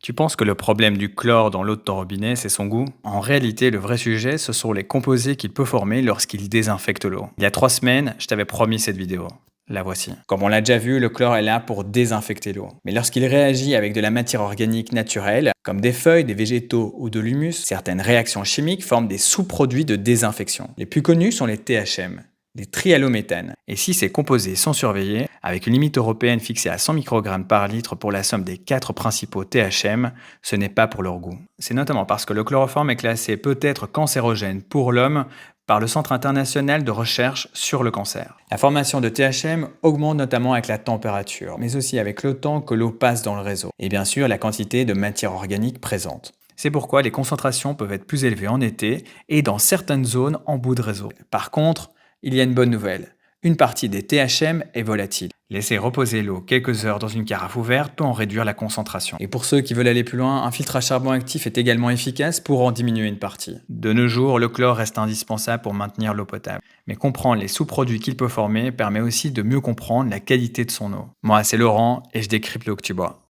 Tu penses que le problème du chlore dans l'eau de ton robinet, c'est son goût? En réalité, le vrai sujet, ce sont les composés qu'il peut former lorsqu'il désinfecte l'eau. Il y a 3 semaines, je t'avais promis cette vidéo. La voici. Comme on l'a déjà vu, le chlore est là pour désinfecter l'eau. Mais lorsqu'il réagit avec de la matière organique naturelle, comme des feuilles, des végétaux ou de l'humus, certaines réactions chimiques forment des sous-produits de désinfection. Les plus connus sont les THM, des trihallométhanes. Et si ces composés sont surveillés, avec une limite européenne fixée à 100 microgrammes par litre pour la somme des 4 principaux THM, ce n'est pas pour leur goût. C'est notamment parce que le chloroforme est classé peut-être cancérogène pour l'homme par le Centre international de recherche sur le cancer. La formation de THM augmente notamment avec la température, mais aussi avec le temps que l'eau passe dans le réseau, et bien sûr la quantité de matière organique présente. C'est pourquoi les concentrations peuvent être plus élevées en été et dans certaines zones en bout de réseau. Par contre, il y a une bonne nouvelle. Une partie des THM est volatile. Laisser reposer l'eau quelques heures dans une carafe ouverte peut en réduire la concentration. Et pour ceux qui veulent aller plus loin, un filtre à charbon actif est également efficace pour en diminuer une partie. De nos jours, le chlore reste indispensable pour maintenir l'eau potable. Mais comprendre les sous-produits qu'il peut former permet aussi de mieux comprendre la qualité de son eau. Moi, c'est Laurent et je décrypte l'eau que tu bois.